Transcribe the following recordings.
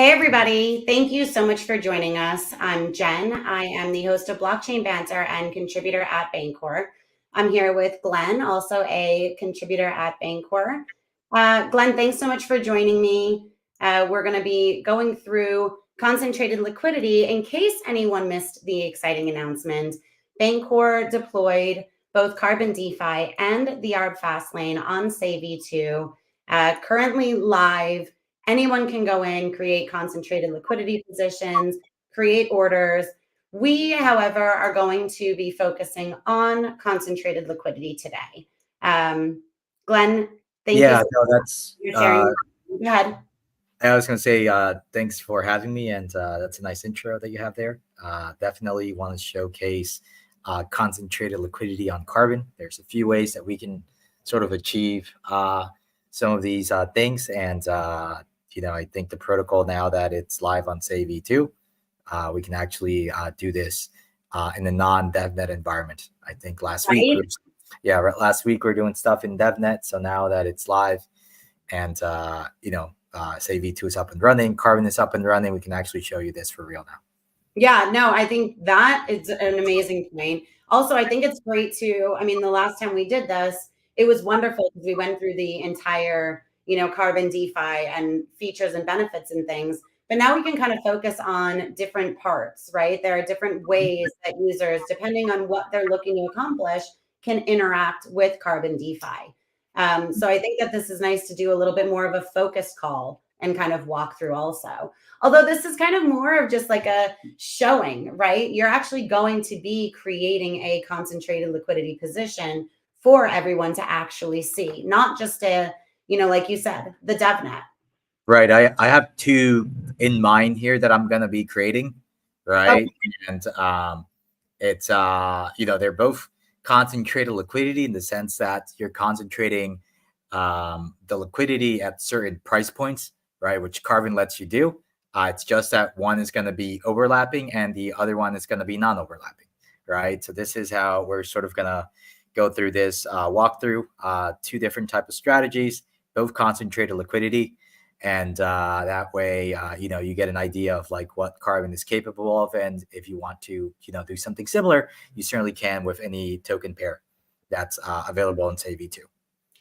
Hey, everybody. Thank you so much for joining us. I'm Jen. I am the host of Blockchain Banter and contributor at Bancor. I'm here with Glenn, also a contributor at Bancor. Glenn, thanks so much for joining me. We're going to be going through concentrated liquidity. In case anyone missed the exciting announcement, Bancor deployed both Carbon DeFi and the ARB Fastlane on Sei V2, currently live. Anyone can go in, create concentrated liquidity positions, create orders. We, however, are going to be focusing on concentrated liquidity today. Glenn, thank you Yeah, so no, much that's for sharing. Go ahead. I was gonna say thanks for having me, and that's a nice intro that you have there. Definitely want to showcase concentrated liquidity on Carbon. There's a few ways that we can sort of achieve some of these things, and I think the protocol now that it's live on Sei V2, we can actually do this in a non-DevNet environment. I think last week, Right? last week we are doing stuff in DevNet, so now that it's live, and Sei V2 is up and running, Carbon is up and running, we can actually show you this for real now. Yeah, no, I think that is an amazing point. Also, I think it's great to, the last time we did this, it was wonderful because we went through the entire, Carbon DeFi and features and benefits and things. But now we can kind of focus on different parts, right? There are different ways that users, depending on what they're looking to accomplish, can interact with Carbon DeFi. So I think that this is nice to do a little bit more of a focus call and kind of walk through also. Although this is kind of more of just like a showing, right? You're actually going to be creating a concentrated liquidity position for everyone to actually see, not just like you said, the DevNet. Right. I have two in mind here that I'm gonna be creating, right? And it's they're both concentrated liquidity in the sense that you're concentrating the liquidity at certain price points, right? Which Carbon lets you do. It's just that one is going to be overlapping and the other one is going to be non-overlapping, right? So this is how we're sort of going to go through this walkthrough, two different type of strategies, both concentrated liquidity. And that way, you get an idea of like what Carbon is capable of. And if you want to, do something similar, you certainly can with any token pair that's available in Sei V2.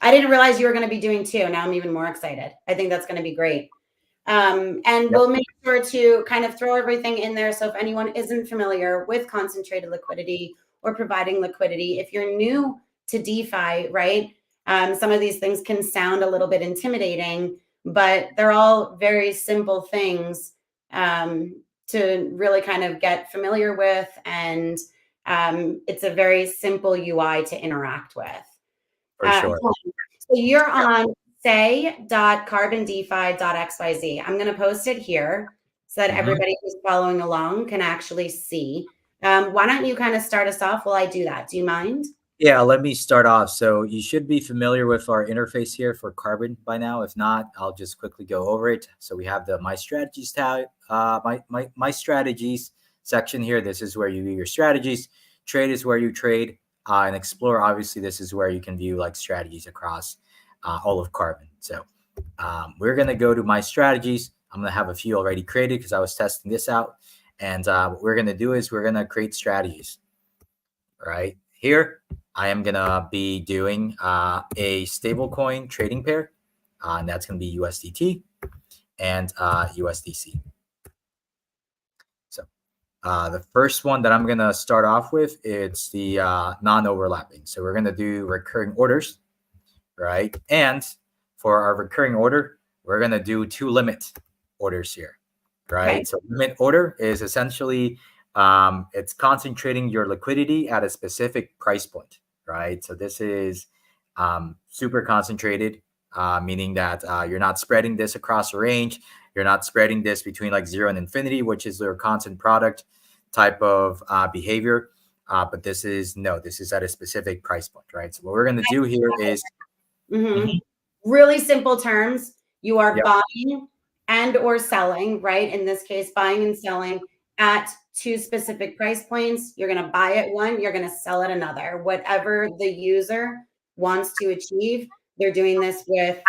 I didn't realize you were going to be doing two. Now I'm even more excited. I think that's going to be great. And we'll make sure to kind of throw everything in there. So if anyone isn't familiar with concentrated liquidity or providing liquidity, if you're new to DeFi, right, some of these things can sound a little bit intimidating, but they're all very simple things to really kind of get familiar with. And it's a very simple UI to interact with. For sure. So you're on Sei.CarbonDeFi.xyz. I'm going to post it here so that everybody who's following along can actually see. Why don't you kind of start us off while I do that? Do you mind? Yeah, let me start off. So you should be familiar with our interface here for Carbon by now. If not, I'll just quickly go over it. So we have the My Strategies tab, my Strategies section here. This is where you view your strategies. Trade is where you trade, and Explore. Obviously, this is where you can view like strategies across all of Carbon. So we're gonna go to My Strategies. I'm gonna have a few already created because I was testing this out. And what we're gonna do is we're gonna create strategies. Right here, I am gonna be doing a stablecoin trading pair, and that's gonna be USDT and USDC. So the first one that I'm gonna start off with, it's the non-overlapping. So we're gonna do recurring orders, right? And for our recurring order, we're gonna do two limit orders here, right? Okay. So limit order is essentially it's concentrating your liquidity at a specific price point, right? So this is super concentrated, meaning that you're not spreading this across a range. You're not spreading this between like 0 and infinity, which is their constant product type of behavior. But this is at a specific price point, right? So what we're going to do here is really simple terms. You are Yep. buying and or selling, right? In this case, buying and selling at two specific price points. You're going to buy at one, you're going to sell at another. Whatever the user wants to achieve, they're doing this with,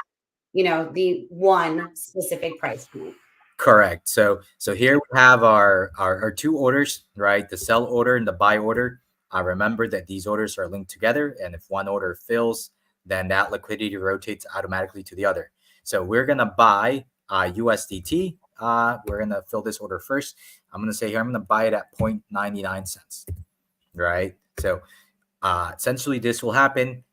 the one specific price point. Correct. So here we have our two orders, right? The sell order and the buy order. Remember that these orders are linked together, and if one order fills, then that liquidity rotates automatically to the other. So we're gonna buy USDT. We're gonna fill this order first. I'm gonna say here I'm gonna buy it at 0.99 cents, right? So essentially, this will happen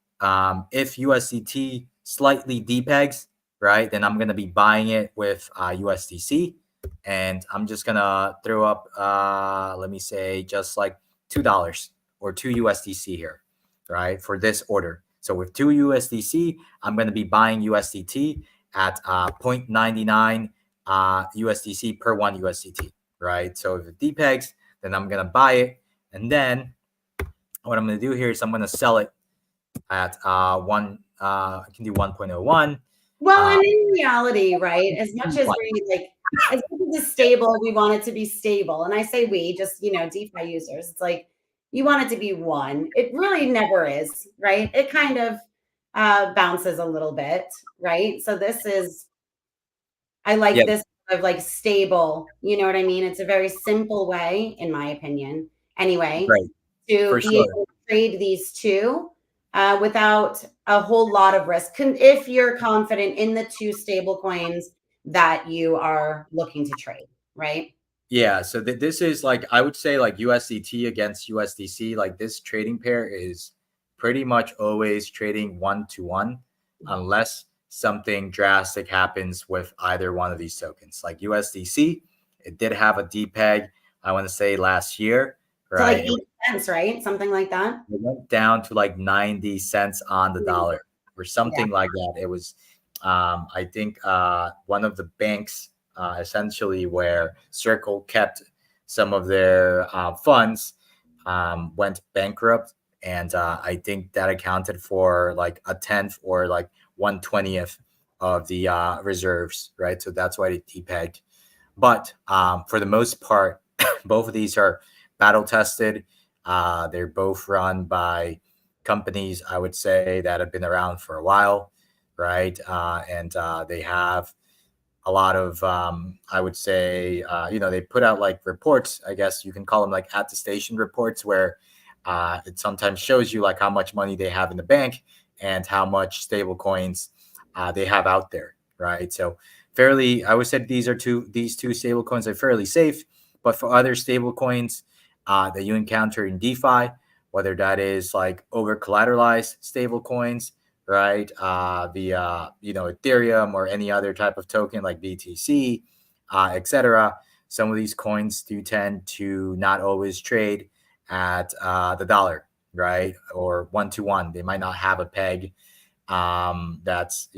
if USDT slightly depegs, right? Then I'm gonna be buying it with USDC, and I'm just gonna throw up, let me say, just like $2 or two USDC here, right, for this order. So with two USDC, I'm gonna be buying USDT at 0.99 USDC per one USDT, right? So if it depegs, then I'm gonna buy it, and then what I'm going to do here is I'm going to sell it at I can do 1.01. Well, Uh, and in reality, right, as much as as much as it's stable, we want it to be stable. And I say we, just, DeFi users, it's like you want it to be one. It really never is, right? It kind of bounces a little bit, right? So I yeah, like this sort of like stable, you know what I mean? It's a very simple way, in my opinion, anyway, right, to for be sure. able to trade these two without a whole lot of risk. If you're confident in the two stable coins that you are looking to trade, right? Yeah, so this is like I would say like USDT against USDC. Like this trading pair is pretty much always trading 1-to-1, unless something drastic happens with either one of these tokens. Like USDC, it did have a depeg. I want to say last year, So like right? 8 cents, right? Something like that. It went down to like 90 cents on the Mhm. dollar or Yeah. something like that. It was, I think, one of the banks, essentially, where Circle kept some of their funds, went bankrupt. And I think that accounted for like a tenth or like 1/20th of the reserves, right? So that's why it depegged. But for the most part, both of these are battle tested. They're both run by companies, I would say, that have been around for a while, right? And they have a lot of, I would say, they put out like reports, I guess you can call them like attestation reports, where it sometimes shows you like how much money they have in the bank and how much stable coins they have out there, right? So fairly, I would say these two stable coins are fairly safe, but for other stable coins that you encounter in DeFi, whether that is like over collateralized stable coins, right? The Ethereum or any other type of token like BTC, etc. Some of these coins do tend to not always trade at the dollar, right? Or 1-to-1. They might not have a peg that's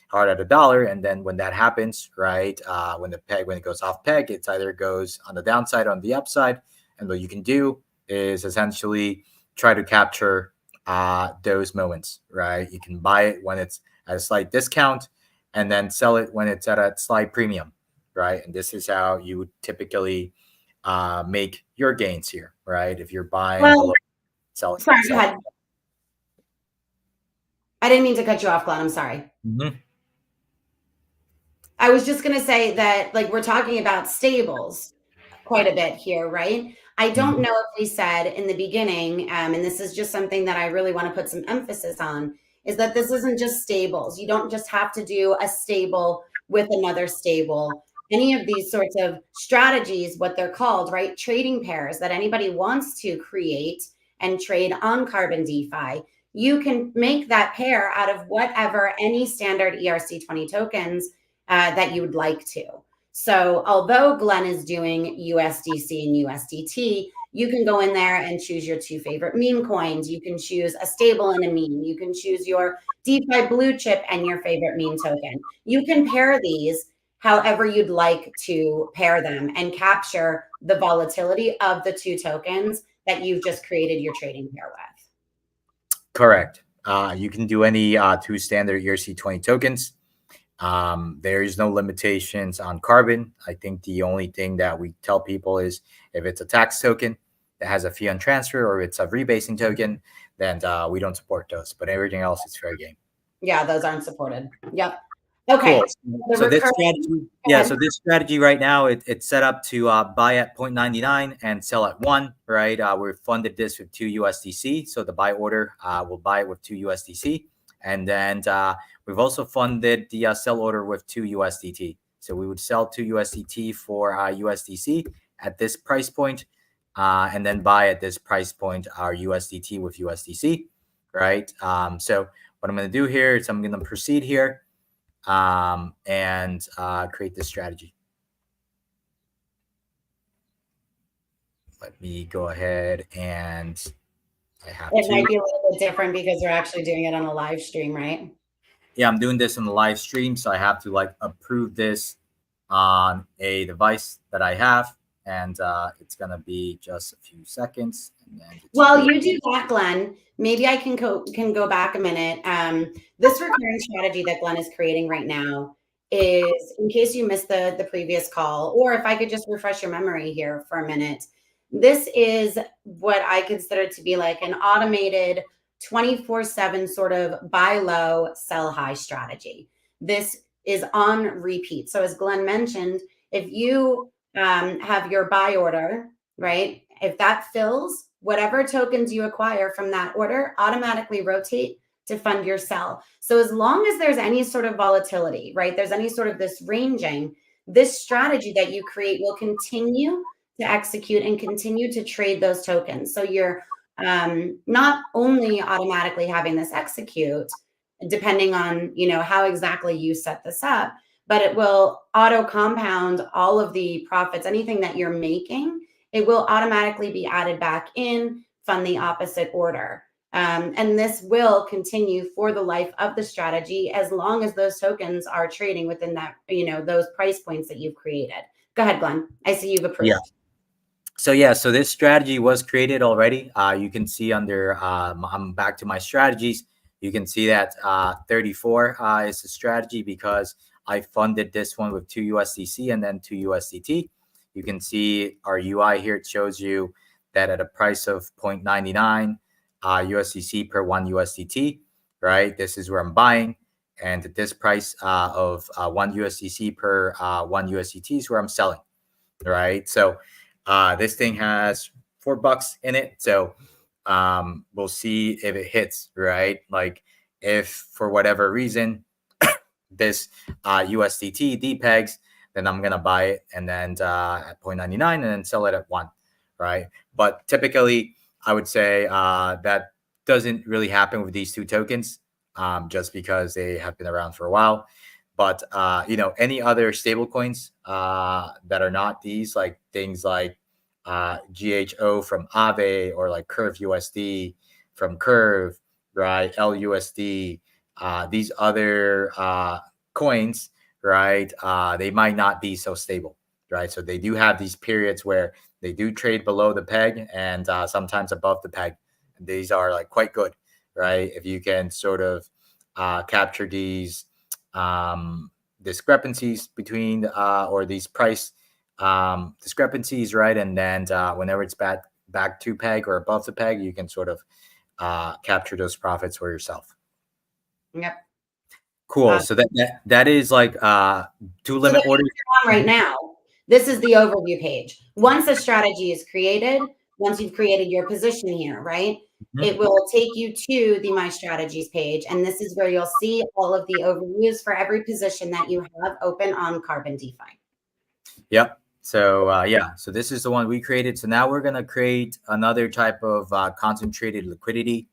hard at a dollar, and then when that happens, right, when it goes off peg, it either goes on the downside or on the upside, and what you can do is essentially try to capture those moments, right? You can buy it when it's at a slight discount, and then sell it when it's at a slight premium, right? And this is how you would typically make your gains here, right? If you're buying below, Well, selling, sorry, go selling. ahead. I didn't mean to cut you off, Glenn. I'm sorry. Mhm. I was just going to say that, like, we're talking about stables quite a bit here, right? I don't Mhm. know if we said in the beginning, and this is just something that I really want to put some emphasis on, is that this isn't just stables. You don't just have to do a stable with another stable. Any of these sorts of strategies, what they're called, right? Trading pairs that anybody wants to create and trade on Carbon DeFi, you can make that pair out of whatever any standard ERC20 tokens that you would like to. So although Glenn is doing USDC and USDT, you can go in there and choose your two favorite meme coins. You can choose a stable and a meme. You can choose your DeFi blue chip and your favorite meme token. You can pair these however you'd like to pair them and capture the volatility of the two tokens that you've just created your trading pair with. Correct. You can do any two standard ERC20 tokens. There is no limitations on carbon. I think the only thing that we tell people is if it's a tax token that has a fee on transfer, or it's a rebasing token, then we don't support those. But everything else is fair game. Yeah, those aren't supported. Yep. Okay. Cool. The So this recurring, strategy, go yeah. ahead. So this strategy right now, it's set up to buy at 0.99 and sell at 1. Right. We've funded this with 2 USDC. So the buy order will buy it with 2 USDC, and then we've also funded the sell order with 2 USDT. So we would sell 2 USDT for USDC at this price point, and then buy at this price point our USDT with USDC. Right. So what I'm going to do here is I'm going to proceed here and create this strategy. Let me go ahead and I have It to. might be a little bit different because we're actually doing it on a live stream, right? Yeah, I'm doing this on the live stream, so I have to like approve this on a device that I have, and it's gonna be just a few seconds, and then it's Well, you do that, Glenn. Maybe I can go back a minute. This recurring strategy that Glenn is creating right now is, in case you missed the previous call, or if I could just refresh your memory here for a minute, this is what I consider to be like an automated 24/7 sort of buy low, sell high strategy. This is on repeat. So as Glenn mentioned, if you have your buy order, right? If that fills, whatever tokens you acquire from that order automatically rotate to fund your sell. So as long as there's any sort of volatility, right? There's any sort of this ranging, this strategy that you create will continue to execute and continue to trade those tokens. So you're not only automatically having this execute, depending on how exactly you set this up, but it will auto compound all of the profits, anything that you're making, it will automatically be added back in, fund the opposite order. And this will continue for the life of the strategy as long as those tokens are trading within that, those price points that you've created. Go ahead, Glenn. I see you've approved. Yeah. So this strategy was created already. You can see under I'm back to my strategies. You can see that 34 is the strategy because I funded this one with 2 USDC and then 2 USDT. You can see our UI here. It shows you that at a price of 0.99 USDC per 1 USDT, right? This is where I'm buying. And at this price of 1 USDC per 1 USDT is where I'm selling, right? So this thing has $4 in it. So we'll see if it hits, right? Like if for whatever reason this USDT depegs, then I'm gonna buy it and then at 0.99 and then sell it at 1, right? But typically, I would say that doesn't really happen with these two tokens, just because they have been around for a while. But any other stable coins that are not these, like things like GHO from Aave or like Curve USD from Curve, right? LUSD, these other coins, right? They might not be so stable, right? So they do have these periods where they do trade below the peg and sometimes above the peg. These are like quite good, right? If you can sort of capture these discrepancies between or these price discrepancies, right? And then whenever it's back to peg or above the peg, you can sort of capture those profits for yourself. Yep. Cool. So that is like two limit orders Right now. This is the overview page. Once a strategy is created, once you've created your position here, right? It will take you to the My Strategies page. And this is where you'll see all of the overviews for every position that you have open on Carbon DeFi. Yep. So so this is the one we created. So now we're going to create another type of concentrated liquidity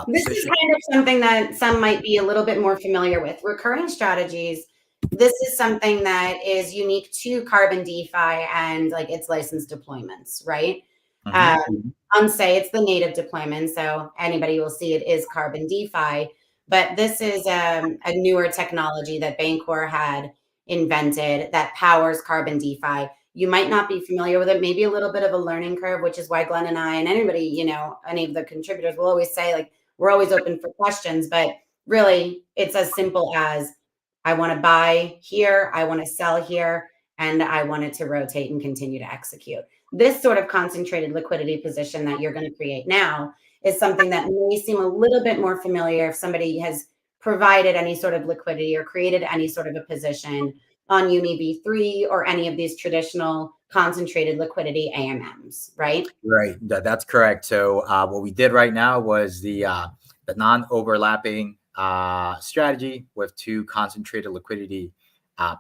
This position. is kind of something that some might be a little bit more familiar with. Recurring strategies, this is something that is unique to Carbon DeFi and like its licensed deployments, right? On Sei, it's the native deployment, so anybody will see it is Carbon DeFi. But this is a newer technology that Bancor had invented that powers Carbon DeFi. You might not be familiar with it, maybe a little bit of a learning curve, which is why Glenn and I and anybody, any of the contributors will always say, like, we're always open for questions. But really, it's as simple as I want to buy here, I want to sell here, and I want it to rotate and continue to execute. This sort of concentrated liquidity position that you're going to create now is something that may seem a little bit more familiar if somebody has provided any sort of liquidity or created any sort of a position on Uni V3 or any of these traditional concentrated liquidity AMMs, right? Right, that's correct. So what we did right now was the non-overlapping strategy with two concentrated liquidity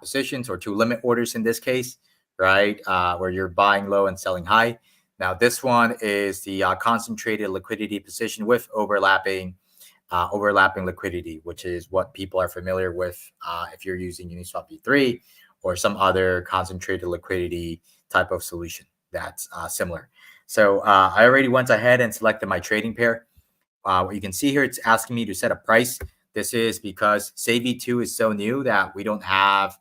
positions, or two limit orders in this case, right? Where you're buying low and selling high. Now this one is the concentrated liquidity position with overlapping liquidity, which is what people are familiar with if you're using Uniswap V3 or some other concentrated liquidity type of solution that's similar. So I already went ahead and selected my trading pair. What you can see here, it's asking me to set a price. This is because Sei V2 is so new that we don't have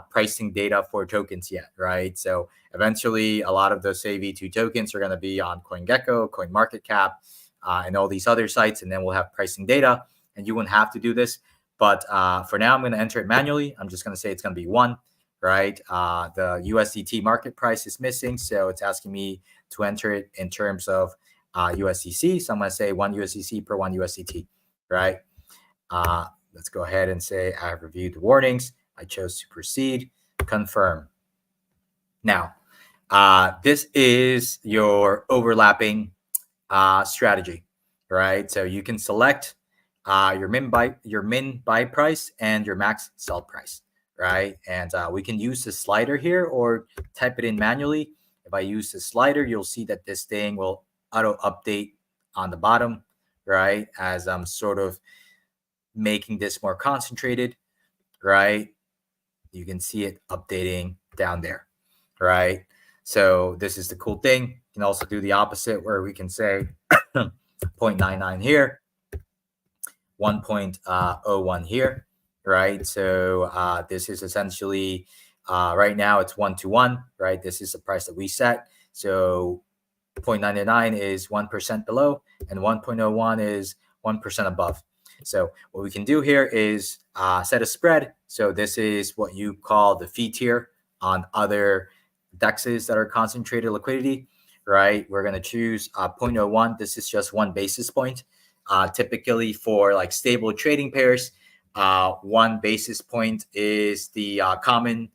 pricing data for tokens yet, right? So eventually, a lot of those Sei V2 tokens are going to be on CoinGecko, CoinMarketCap, and all these other sites, and then we'll have pricing data, and you wouldn't have to do this. But for now, I'm going to enter it manually. I'm just going to say it's going to be 1, right? The USDT market price is missing, so it's asking me to enter it in terms of USDC. So I'm going to say 1 USDC per 1 USDT, right? Let's go ahead and say I have reviewed the warnings. I chose to proceed, confirm. Now, this is your overlapping strategy, right? So you can select your min buy price and your max sell price, right? And we can use the slider here or type it in manually. If I use the slider, you'll see that this thing will auto update on the bottom, right? As I'm sort of making this more concentrated, right? You can see it updating down there, right? So this is the cool thing. You can also do the opposite where we can say 0.99 here, 1.01 here, right? So this is essentially right now it's 1-to-1, right? This is the price that we set. So 0.99 is 1% below, and 1.01 is 1% above. So what we can do here is set a spread. So this is what you call the fee tier on other dexes that are concentrated liquidity, right? We're going to choose 0.01. This is just 1 basis point. Typically for like stable trading pairs, 1 basis point is the common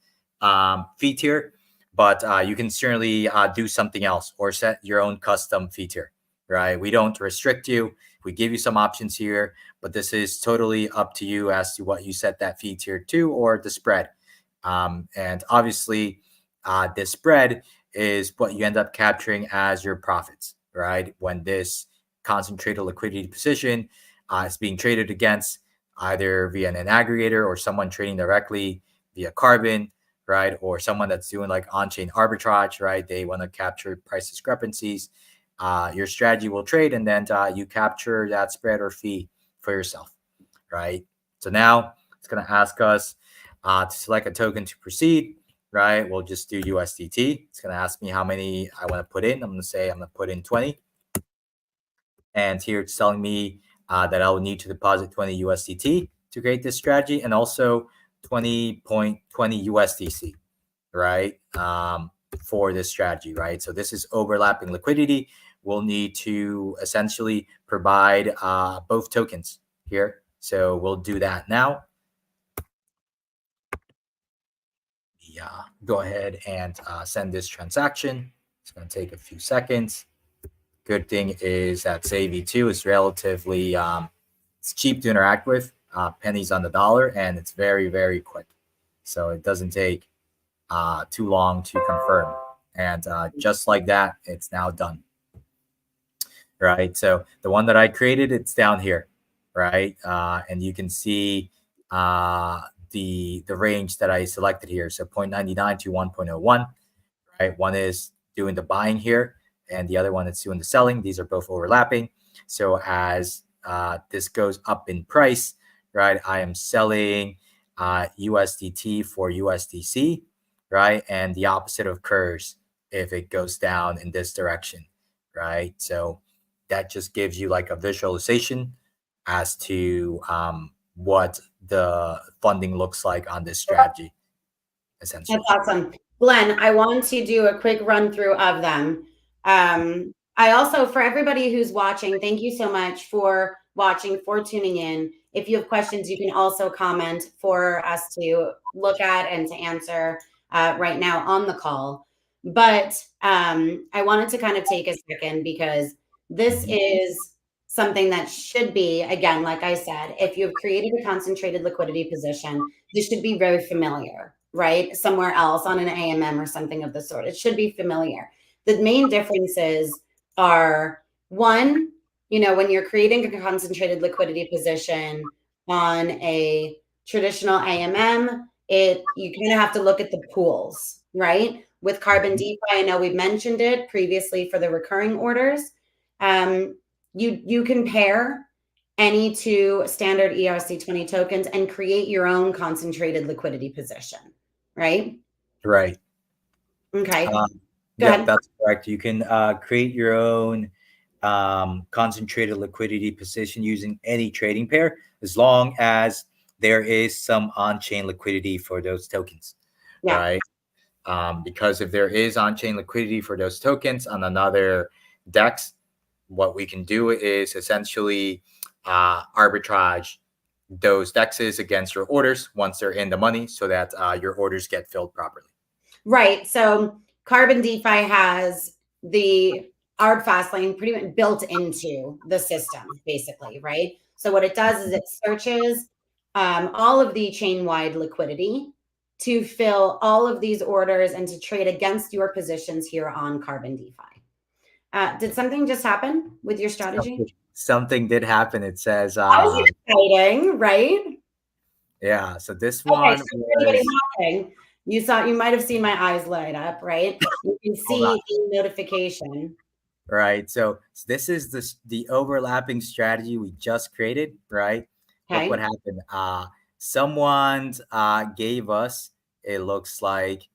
fee tier, but you can certainly do something else or set your own custom fee tier, right? We don't restrict you. We give you some options here, but this is totally up to you as to what you set that fee tier to or the spread. And obviously, the spread is what you end up capturing as your profits, right? When this concentrated liquidity position is being traded against either via an aggregator or someone trading directly via Carbon, right? Or someone that's doing like on-chain arbitrage, right? They want to capture price discrepancies. Your strategy will trade, and then you capture that spread or fee for yourself, right? So now it's going to ask us to select a token to proceed, right? We'll just do USDT. It's going to ask me how many I want to put in. I'm going to say I'm going to put in 20. And here it's telling me that I will need to deposit 20 USDT to create this strategy, and also 20.20 USDC, right? For this strategy, right? So this is overlapping liquidity. We'll need to essentially provide both tokens here. So we'll do that now. Yeah, go ahead and send this transaction. It's going to take a few seconds. Good thing is that Sei V2 is relatively it's cheap to interact with, pennies on the dollar, and it's very, very quick. So it doesn't take too long to confirm. And just like that, it's now done. Right. So the one that I created, it's down here, right? And you can see the range that I selected here. So 0.99 to 1.01, right? One is doing the buying here, and the other one is doing the selling. These are both overlapping. So as this goes up in price, right, I am selling USDT for USDC, right? And the opposite occurs if it goes down in this direction, right? So that just gives you like a visualization as to what the funding looks like on this strategy, essentially. That's awesome. Glenn, I want to do a quick run through of them. I also, for everybody who's watching, thank you so much for watching, for tuning in. If you have questions, you can also comment for us to look at and to answer right now on the call. But I wanted to kind of take a second because this is something that should be, again, like I said, if you've created a concentrated liquidity position, this should be very familiar, right? Somewhere else on an AMM or something of the sort. It should be familiar. The main differences are one, when you're creating a concentrated liquidity position on a traditional AMM, you kind of have to look at the pools, right? With CarbonDeFi, I know we've mentioned it previously for the recurring orders. You can pair any two standard ERC20 tokens and create your own concentrated liquidity position, right? Right. Okay. Go Yep, ahead. that's correct. You can create your own concentrated liquidity position using any trading pair, as long as there is some on-chain liquidity for those tokens, Yeah. right? Because if there is on-chain liquidity for those tokens on another DEX, what we can do is essentially arbitrage those DEXs against your orders once they're in the money, so that your orders get filled properly. Right. So CarbonDeFi has the ARB Fastlane pretty much built into the system, basically, right? So what it does is it searches all of the chain-wide liquidity to fill all of these orders and to trade against your positions here on CarbonDeFi. Did something just happen with your strategy? Something did happen. It says, That was exciting, right? yeah. So this Okay, one so for anybody was watching, you might have seen my eyes light up, right? You can hold on. see the notification. Right. So this is the overlapping strategy we just created, right? Look what Okay. happened. Someone gave us, it looks like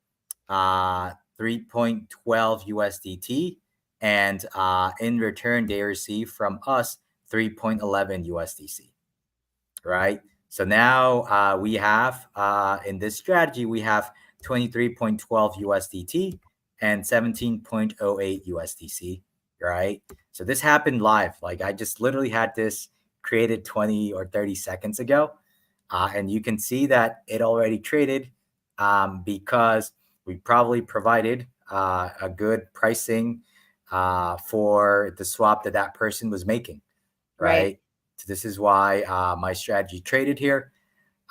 3.12 USDT, and in return they receive from us 3.11 USDC, right? So now we have in this strategy we have 23.12 USDT and 17.08 USDC, right? So this happened live. Like I just literally had this created 20 or 30 seconds ago. And you can see that it already traded because we probably provided a good pricing for the swap that person was making, right? So this is why my strategy traded here.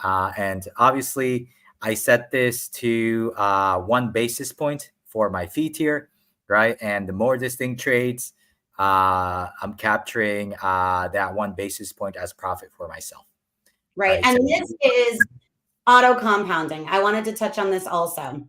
And obviously, I set this to 1 basis point for my fee tier, right? And the more this thing trades, I'm capturing that 1 basis point as profit for myself. Right. Right. And So, this is auto compounding. I wanted to touch on this also.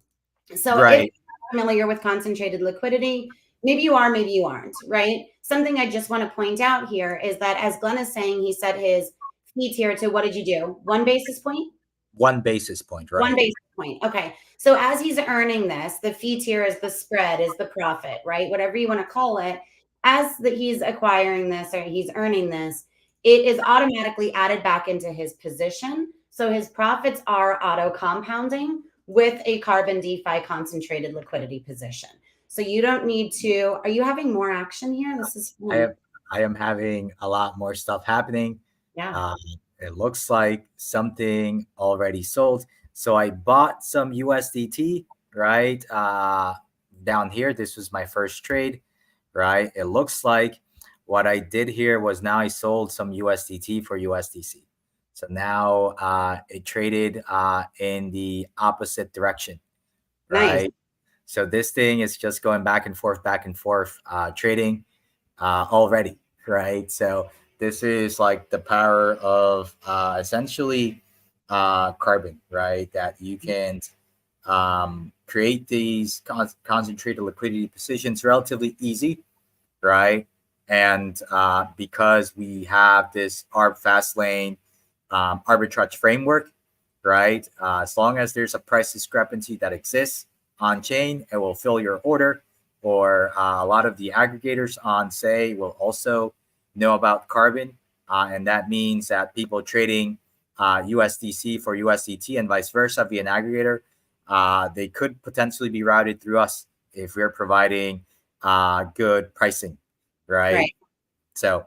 So if right. you're familiar with concentrated liquidity, maybe you are, maybe you aren't, right? Something I just want to point out here is that as Glenn is saying, he set his fee tier to, what did you do? 1 basis point? 1 basis point, One right? basis point. Okay. So as he's earning this, the fee tier is the spread, is the profit, right? Whatever you want to call it. As that he's acquiring this or he's earning this, it is automatically added back into his position. So his profits are auto compounding with a CarbonDeFi concentrated liquidity position. So you don't need to. Are you having more action here? This is fun. I am having a lot more stuff happening. Yeah. Uh, it looks like something already sold. So I bought some USDT, right? Down here, this was my first trade, right? It looks like what I did here was now I sold some USDT for USDC. So now it traded in the opposite direction, Nice. right? So this thing is just going back and forth, trading already, right? So this is like the power of essentially carbon, right? That you can create these concentrated liquidity positions relatively easy, right? And because we have this ARB Fastlane arbitrage framework, right? As long as there's a price discrepancy that exists on chain, it will fill your order. Or a lot of the aggregators on Sei will also know about carbon. And that means that people trading USDC for USDT and vice versa via an aggregator, they could potentially be routed through us if we're providing good pricing, right? Right. So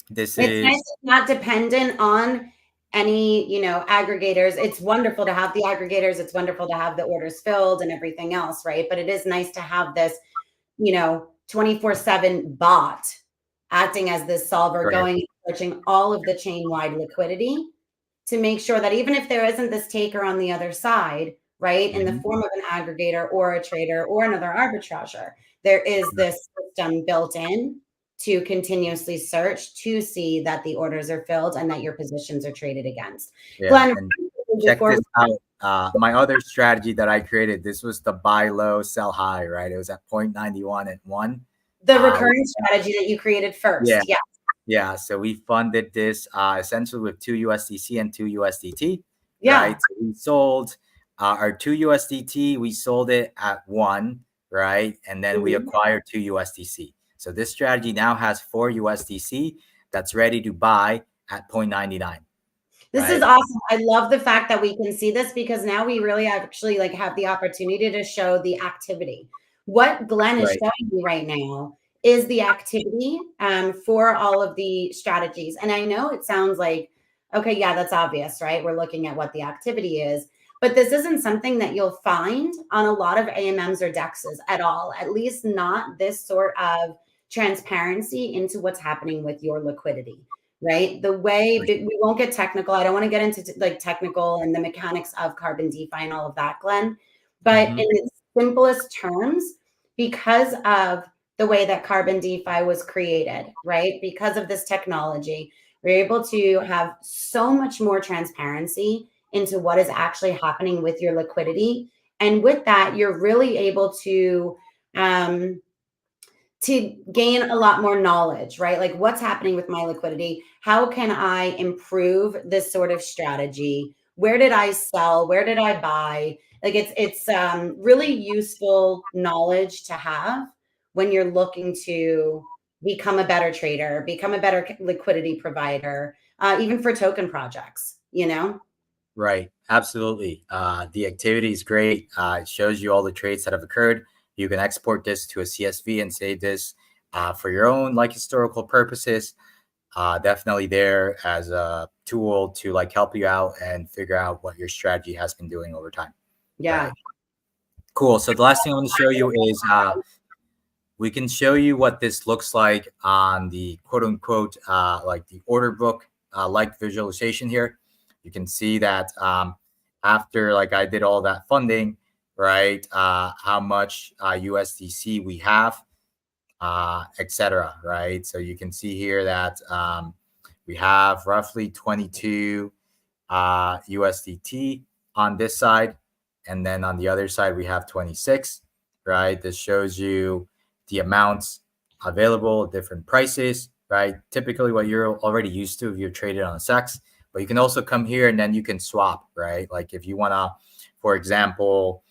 This It's nice is it's not dependent on any, aggregators. It's wonderful to have the aggregators. It's wonderful to have the orders filled and everything else, right? But it is nice to have this, 24/7 bot acting as this solver, right. going and searching all of the chain-wide liquidity to make sure that even if there isn't this taker on the other side, right, in the Mhm. form of an aggregator or a trader or another arbitrager, there is this system built in to continuously search to see that the orders are filled and that your positions are traded against. Yeah, Glenn, and check before this out. My other strategy that I created, this was the buy low, sell high, right? It was at 0.91 at one. the Uh, recurring strategy that you created yeah, first. Yeah. yeah. So we funded this essentially with 2 USDC and 2 USDT, Yeah. right? So we sold our 2 USDT, we sold it at one, right? And then we Mhm. acquired 2 USDC. So this strategy now has 4 USDC that's ready to buy at 0.99, This is right? awesome. I love the fact that we can see this because now we really actually like have the opportunity to show the activity. What Glenn is Right. showing you right now is the activity for all of the strategies. And I know it sounds like, okay, yeah, that's obvious, right? We're looking at what the activity is, but this isn't something that you'll find on a lot of AMMs or DEXs at all, at least not this sort of transparency into what's happening with your liquidity, right? The way we won't get technical. I don't want to get into like technical and the mechanics of carbon DeFi and all of that, Glenn. But Mhm. in its simplest terms, because of the way that carbon DeFi was created, right? Because of this technology, we're able to have so much more transparency into what is actually happening with your liquidity. And with that, you're really able um, to gain a lot more knowledge, right? Like what's happening with my liquidity? How can I improve this sort of strategy? Where did I sell? Where did I buy? Like it's really useful knowledge to have when you're looking to become a better trader, become a better liquidity provider, even for token projects, Right. Absolutely. The activity is great. It shows you all the trades that have occurred. You can export this to a CSV and save this for your own like historical purposes. Definitely there as a tool to like help you out and figure out what your strategy has been doing over time. Yeah. Right. Cool. So the last thing I want to show you is we can show you what this looks like on the quote unquote like the order book like visualization here. You can see that after like I did all that funding, right, how much USDC we have, etc. Right. So you can see here that we have roughly 22 USDT on this side. And then on the other side, we have 26, right? This shows you the amounts available, different prices, right? Typically what you're already used to if you're traded on a SEX, but you can also come here and then you can swap, right? Like if you want to, for example,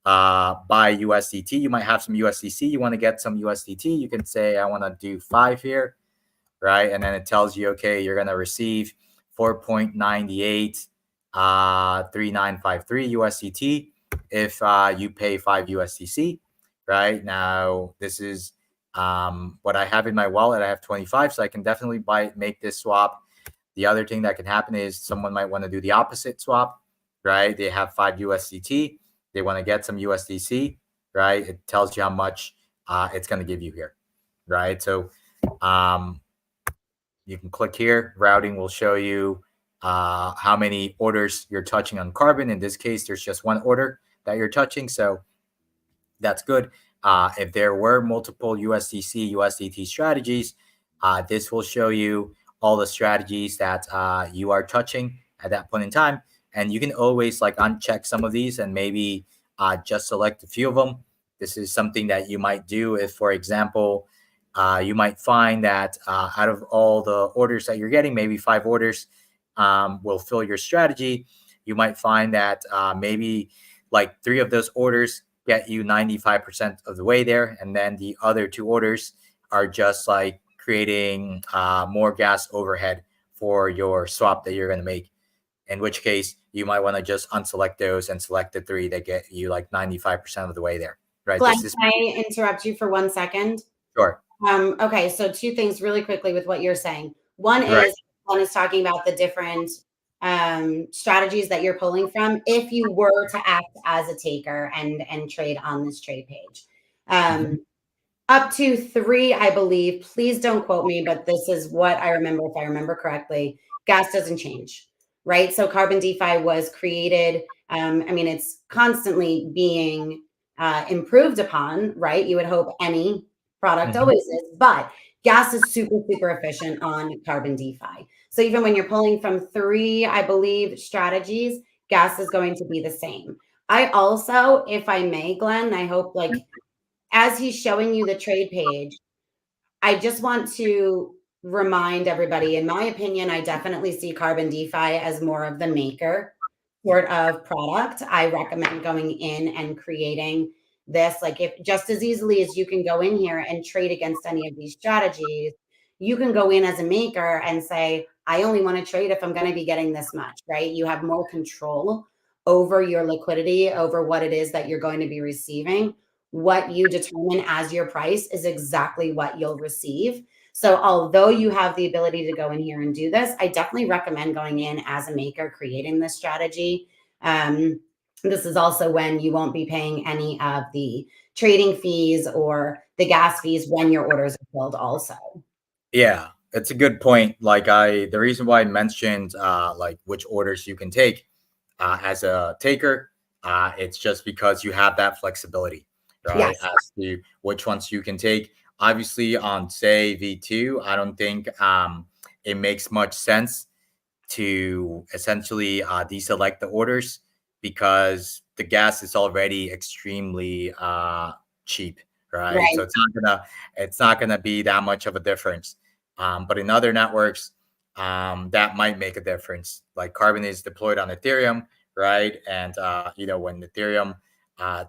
buy USDT, you might have some USDC, you want to get some USDT, you can say, I want to do 5 here, right? And then it tells you, okay, you're going to receive 4.98 3953 USDT if you pay 5 USDC, right? Now, this is what I have in my wallet. I have 25, so I can definitely make this swap. The other thing that can happen is someone might want to do the opposite swap, right? They have 5 USDT. They want to get some USDC, right? It tells you how much it's going to give you here, right? So um, you can click here. Routing will show you how many orders you're touching on Carbon. In this case, there's just one order that you're touching. So that's good. If there were multiple USDC, USDT strategies, this will show you all the strategies that you are touching at that point in time. And you can always like uncheck some of these and maybe just select a few of them. This is something that you might do if, for example, you might find that out of all the orders that you're getting, maybe 5 orders will fill your strategy. You might find that maybe like 3 of those orders get you 95% of the way there. And then the other 2 orders are just like creating more gas overhead for your swap that you're going to make. In which case, you might want to just unselect those and select the 3 that get you like 95% of the way there, right? Glenn, This is can I interrupt you for 1 second? sure. Okay, so 2 things really quickly with what you're saying. One Right. is one is talking about the different strategies that you're pulling from if you were to act as a taker and trade on this trade page. Mhm. Up to 3, I believe. Please don't quote me, but this is what I remember, if I remember correctly. Gas doesn't change, right? So Carbon DeFi was created. I mean, it's constantly being improved upon, right? You would hope any product Mhm. always is, but gas is super, super efficient on Carbon DeFi. So even when you're pulling from 3, I believe, strategies, gas is going to be the same. I also, if I may, Glenn, I hope like as he's showing you the trade page, I just want to remind everybody, in my opinion, I definitely see Carbon DeFi as more of the maker sort of product. I recommend going in and creating this. Like, if just as easily as you can go in here and trade against any of these strategies, you can go in as a maker and say, I only want to trade if I'm going to be getting this much, right? You have more control over your liquidity, over what it is that you're going to be receiving. What you determine as your price is exactly what you'll receive. So although you have the ability to go in here and do this, I definitely recommend going in as a maker, creating this strategy. This is also when you won't be paying any of the trading fees or the gas fees when your orders are filled also. Yeah, it's a good point. The reason why I mentioned like which orders you can take as a taker, it's just because you have that flexibility, right? Yes, As to which ones you can take. Obviously, on say V2, I don't think it makes much sense to essentially deselect the orders because the gas is already extremely cheap, right? So right, it's not gonna be that much of a difference. But in other networks, that might make a difference. Like Carbon is deployed on Ethereum, right? And when Ethereum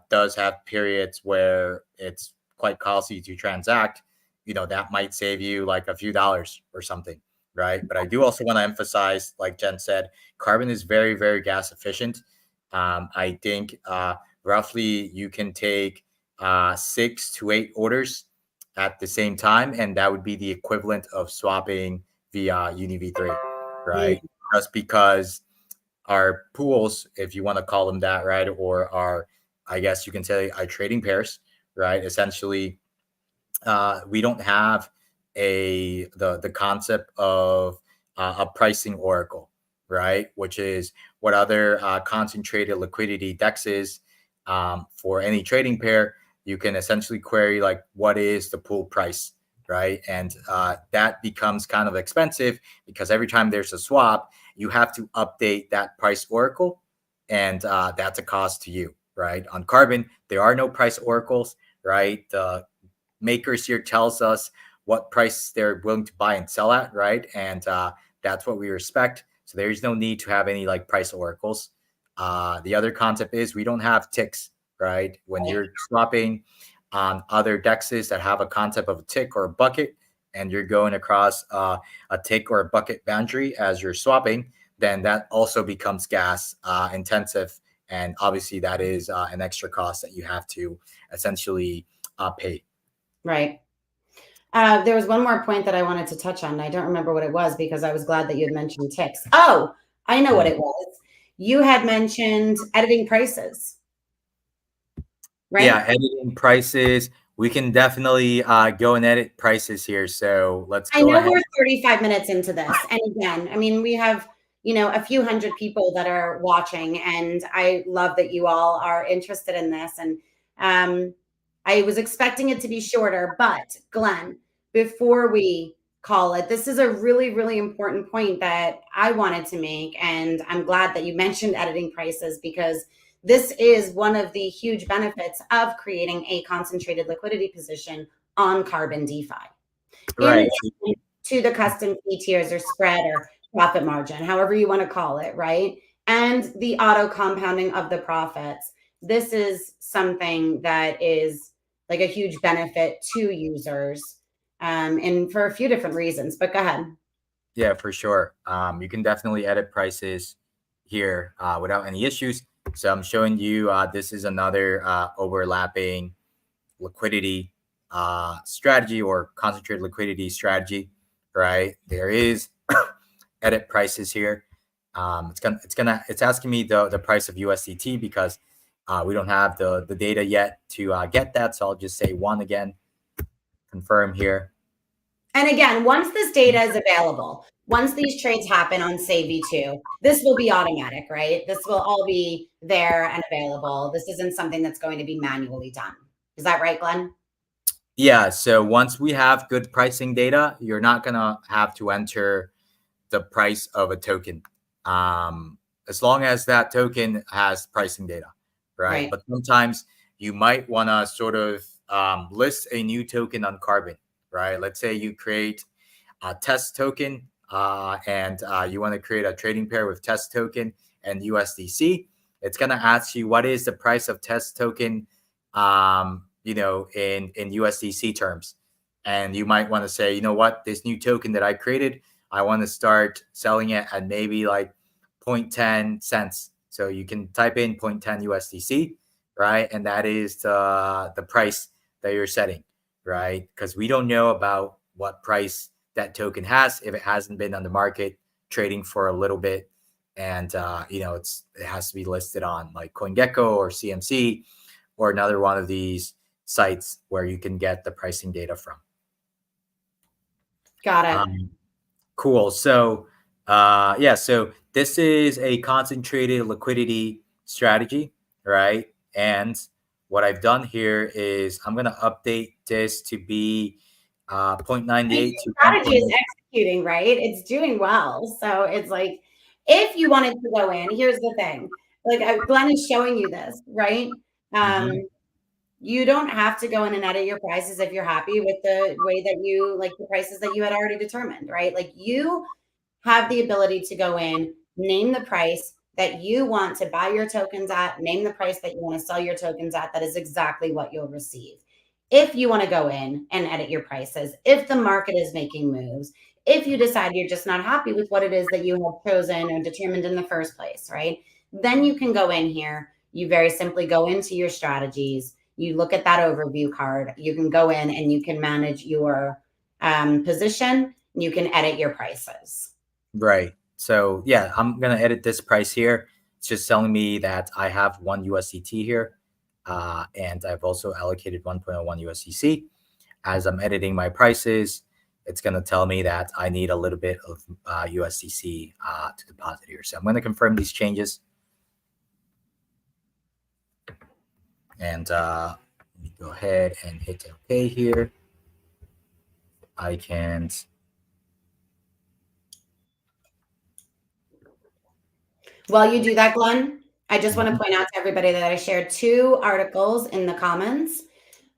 does have periods where it's quite costly to transact, that might save you like a few dollars or something, right? But I do also want to emphasize, like Jen said, Carbon is very, very gas efficient. I think roughly you can take 6 to 8 orders at the same time, and that would be the equivalent of swapping via UniV3, mm, right? Just because our pools, if you want to call them that, right, or our, I guess you can say, our trading pairs, right? Essentially, we don't have the concept of a pricing oracle, right? Which is what other concentrated liquidity dexes for any trading pair. You can essentially query like what is the pool price, right? And that becomes kind of expensive because every time there's a swap, you have to update that price oracle, and that's a cost to you, right? On Carbon, there are no price oracles, right? The makers here tells us what price they're willing to buy and sell at, right? And that's what we respect. So there is no need to have any like price oracles. The other concept is we don't have ticks, right? When right, you're swapping on other dexes that have a concept of a tick or a bucket, and you're going across a tick or a bucket boundary as you're swapping, then that also becomes gas intensive. And obviously, that is an extra cost that you have to essentially pay. right. There was one more point that I wanted to touch on, and I don't remember what it was because I was glad that you had mentioned ticks. Oh, I know what Mm. it was. You had mentioned editing prices, Yeah, right? editing prices. We can definitely go and edit prices here. So let's I go know ahead. we're 35 minutes into this. And again, I mean, we have, a few hundred people that are watching, and I love that you all are interested in this. And I was expecting it to be shorter, but Glenn, before we call it, this is a really, really important point that I wanted to make. And I'm glad that you mentioned editing prices because this is one of the huge benefits of creating a concentrated liquidity position on Carbon DeFi in Right. addition to the custom fee tiers or spread or profit margin, however you want to call it, right? And the auto compounding of the profits. This is something that is like a huge benefit to users, and for a few different reasons. But go ahead. Yeah, for sure. You can definitely edit prices here without any issues. So I'm showing you this is another overlapping liquidity strategy or concentrated liquidity strategy, right? There is edit prices here. It's asking me the price of USDT because we don't have the data yet to get that. So I'll just say 1 again, confirm here. And again, once this data is available, once these trades happen on Sei V2, this will be automatic, right? This will all be there and available. This isn't something that's going to be manually done. Is that right, Glenn? Yeah. So once we have good pricing data, you're not going to have to enter the price of a token, as long as that token has pricing data, right? But sometimes you might want to sort of list a new token on Carbon, right? Let's say you create a test token and you want to create a trading pair with test token and USDC. It's going to ask you what is the price of test token, in USDC terms. And you might want to say, you know what, this new token that I created, I want to start selling it at maybe like 0.10 cents. So you can type in 0.10 USDC, right? And that is the price that you're setting, right? Because we don't know about what price that token has if it hasn't been on the market trading for a little bit. And, it has to be listed on like CoinGecko or CMC or another one of these sites where you can get the pricing data from. Got it. Cool. So, so this is a concentrated liquidity strategy, right? And what I've done here is I'm going to update this to be 0.98 to strategy is executing, right? It's doing well. So it's like, if you wanted to go in, here's the thing. Like Glenn is showing you this, right? You don't have to go in and edit your prices if you're happy with the way that you like the prices that you had already determined, right? Like you have the ability to go in, name the price that you want to buy your tokens at, name the price that you want to sell your tokens at. That is exactly what you'll receive. If you want to go in and edit your prices, if the market is making moves, if you decide you're just not happy with what it is that you have chosen or determined in the first place, right? Then you can go in here. You very simply go into your strategies. You look at that overview card. You can go in and you can manage your position. You can edit your prices. Right. So yeah, I'm going to edit this price here. It's just telling me that I have 1 USDT here. And I've also allocated 1.01 USDC. As I'm editing my prices, it's going to tell me that I need a little bit of USDC to deposit here. So I'm going to confirm these changes. And let me go ahead and hit OK here. I can. While you do that, Glenn, I just want to point out to everybody that I shared 2 articles in the comments.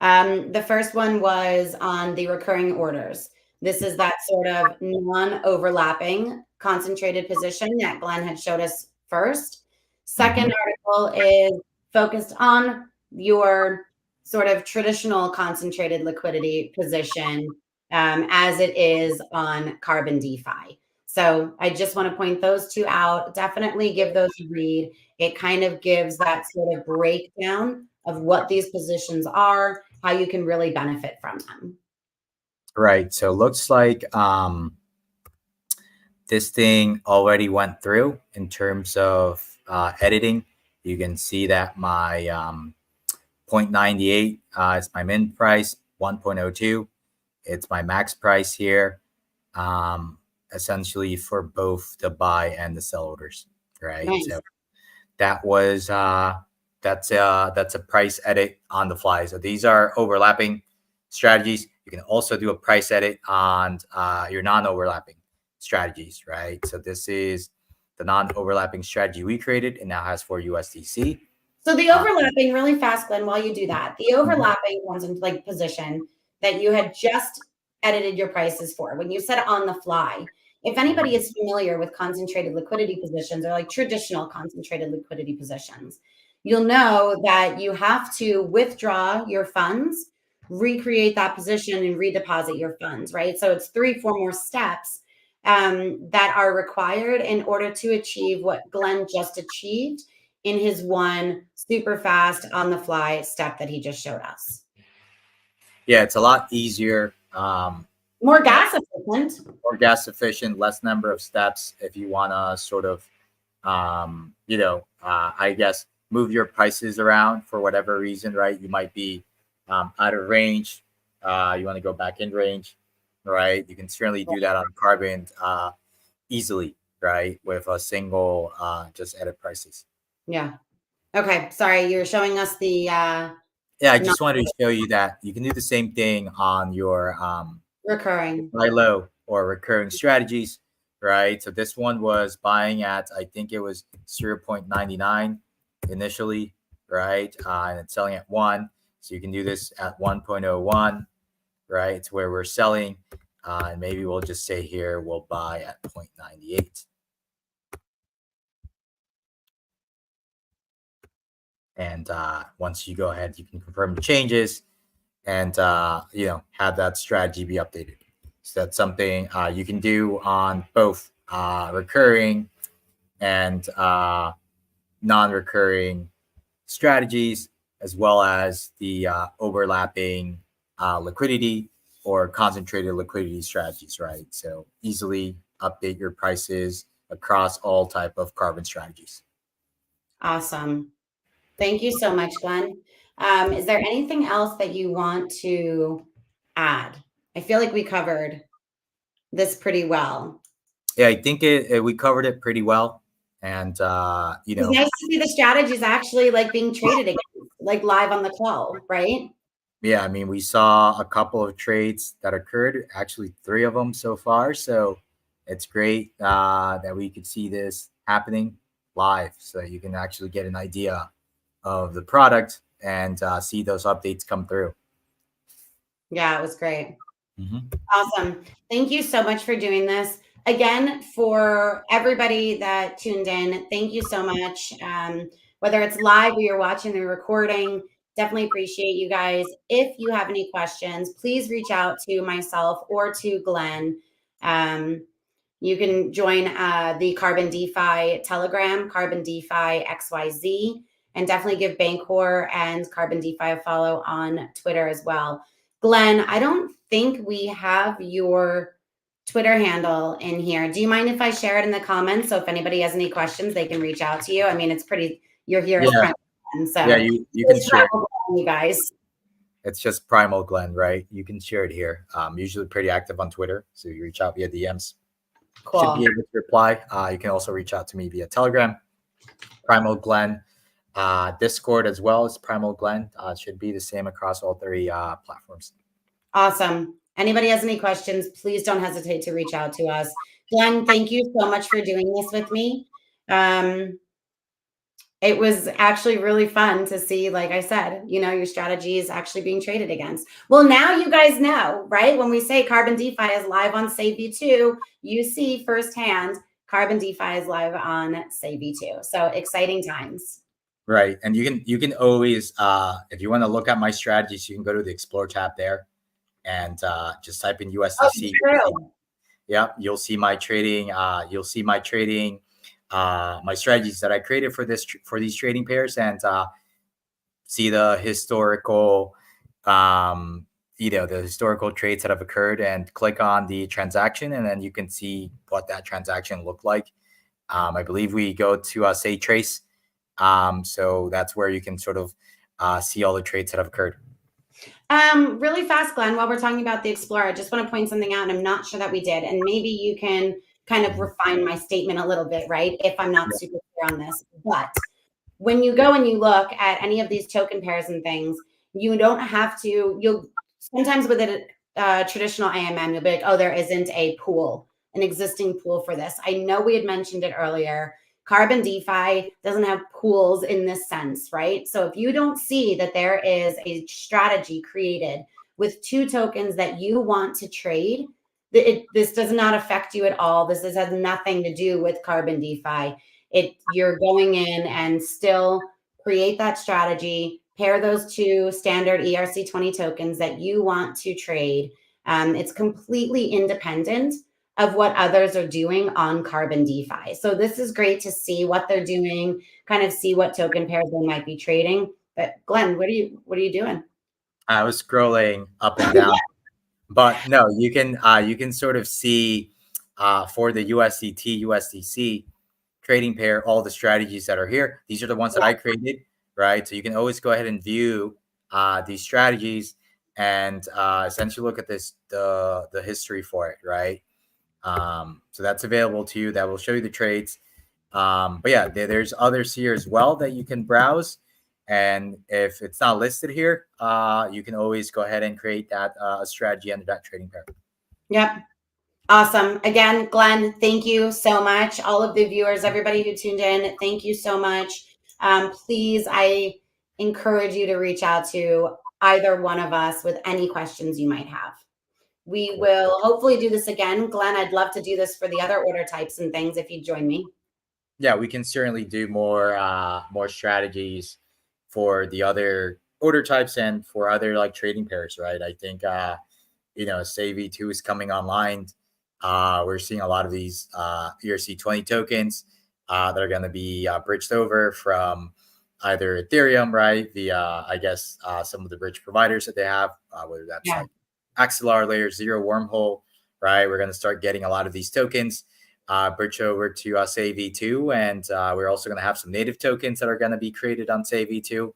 The first one was on the recurring orders. This is that sort of non-overlapping concentrated position that Glenn had showed us first. Second article is focused on your sort of traditional concentrated liquidity position as it is on Carbon DeFi. So I just want to point those 2 out. Definitely give those a read. It kind of gives that sort of breakdown of what these positions are, how you can really benefit from them. Right. So it looks like this thing already went through in terms of editing. You can see that my 0.98 is my min price, 1.02. It's my max price here, essentially for both the buy and the sell orders, right? Nice. So that was that's a price edit on the fly. So these are overlapping strategies. You can also do a price edit on your non-overlapping strategies, right? So this is the non-overlapping strategy we created and now has 4 USDC. So the overlapping, really fast, Glenn, while you do that, the overlapping ones in like position that you had just edited your prices for, when you said on the fly, if anybody is familiar with concentrated liquidity positions or like traditional concentrated liquidity positions, you'll know that you have to withdraw your funds, recreate that position and redeposit your funds, right? So it's 3-4 more steps that are required in order to achieve what Glenn just achieved in his one super fast on the fly step that he just showed us. Yeah, it's a lot easier. More gas efficient, efficient. More gas efficient, less number of steps if you want to sort of, I guess, move your prices around for whatever reason, right? You might be out of range. You want to go back in range, right? You can certainly do that on Carbon easily, right? With a single just edit prices. Yeah. Okay. Sorry, you're showing us the Yeah, I just wanted to show you that you can do the same thing on your recurring. buy low or recurring strategies, right? So this one was buying at, I think it was 0.99 initially, right? And it's selling at 1. So you can do this at 1.01, right? It's where we're selling. And maybe we'll just say here we'll buy at 0.98. And once you go ahead, you can confirm the changes and have that strategy be updated. So that's something you can do on both recurring and non-recurring strategies, as well as the overlapping liquidity or concentrated liquidity strategies, right? So easily update your prices across all type of carbon strategies. Awesome. Thank you so much, Glenn. Is there anything else that you want to add? I feel like we covered this pretty well. Yeah, I think we covered it pretty well. And, It's nice to see the strategies actually like being traded again, like live on the call, right? Yeah, I mean, we saw a couple of trades that occurred, actually 3 of them so far. So it's great that we could see this happening live so you can actually get an idea of the product and see those updates come through. Yeah, it was great. Awesome. Thank you so much for doing this. Again, for everybody that tuned in, thank you so much. Whether it's live or you're watching the recording, definitely appreciate you guys. If you have any questions, please reach out to myself or to Glenn. You can join the Carbon DeFi Telegram, CarbonDeFi.xyz, and definitely give Bancor and Carbon DeFi a follow on Twitter as well. Glenn, I don't think we have your Twitter handle in here. Do you mind if I share it in the comments? So if anybody has any questions, they can reach out to you. I mean, it's pretty, you're here as friends. So yeah, you can share it. You guys. It's just Primal Glenn, right? You can share it here. Usually pretty active on Twitter. So you reach out via DMs. Cool. Should be able to reply. You can also reach out to me via Telegram, Primal Glenn. Discord as well as Primal Glenn. Should be the same across all 3 platforms. Awesome. Anybody has any questions, please don't hesitate to reach out to us. Glenn, thank you so much for doing this with me. It was actually really fun to see, like I said, your strategy is actually being traded against. Well, now you guys know, right? When we say Carbon DeFi is live on Sei V2, you see firsthand Carbon DeFi is live on Sei V2. So exciting times. Right. And you can always, if you want to look at my strategies, you can go to the Explore tab there and just type in USDC. Oh, yeah, you'll see my trading. You'll see my trading. My strategies that I created for these trading pairs, and see the historical the historical trades that have occurred, and click on the transaction, and then you can see what that transaction looked like. I believe we go to Sei Trace, so that's where you can sort of see all the trades that have occurred. Really fast, Glenn, while we're talking about the Explorer, I just want to point something out, and I'm not sure that we did, and maybe you can kind of refine my statement a little bit, right? If I'm not super clear on this. But when you go and you look at any of these token pairs and things, you don't have to, you'll sometimes with a traditional AMM, you'll be like, oh, there isn't a pool, an existing pool for this. I know we had mentioned it earlier. Carbon DeFi doesn't have pools in this sense, right? So if you don't see that there is a strategy created with 2 tokens that you want to trade, this does not affect you at all. This has nothing to do with Carbon DeFi. You're going in and still create that strategy, pair those 2 standard ERC20 tokens that you want to trade. It's completely independent of what others are doing on Carbon DeFi. So this is great to see what they're doing, kind of see what token pairs they might be trading. But Glenn, what are you doing? I was scrolling up and down But no, you can sort of see for the USDT USDC trading pair all the strategies that are here. These are the ones that I created, right? So you can always go ahead and view these strategies and essentially look at the history for it, right? So that's available to you. That will show you the trades. But yeah, there's others here as well that you can browse. And if it's not listed here, you can always go ahead and create that strategy under that trading pair. Yep. Awesome. Again, Glenn, thank you so much. All of the viewers, everybody who tuned in, thank you so much. Please, I encourage you to reach out to either one of us with any questions you might have. We will hopefully do this again. Glenn, I'd love to do this for the other order types and things if you'd join me. Yeah, we can certainly do more strategies for the other order types and for other like trading pairs, right? I think Sei V2 is coming online. We're seeing a lot of these ERC20 tokens that are going to be bridged over from either Ethereum, right? Via, I guess, some of the bridge providers that they have, whether that's like Axelar, Layer Zero, Wormhole, right? We're going to start getting a lot of these tokens bridge over to Sei V2. And we're also going to have some native tokens that are going to be created on Sei V2.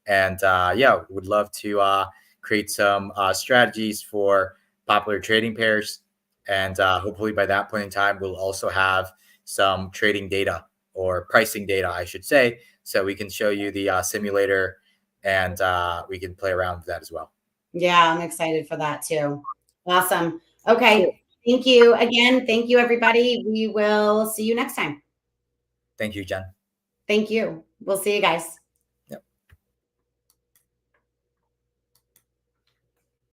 And yeah, would love to create some strategies for popular trading pairs. And hopefully by that point in time, we'll also have some trading data or pricing data, I should say, so we can show you the simulator and we can play around with that as well. Yeah, I'm excited for that too. Awesome. Okay. Thank you again. Thank you, everybody. We will see you next time. Thank you, Jen. Thank you. We'll see you guys.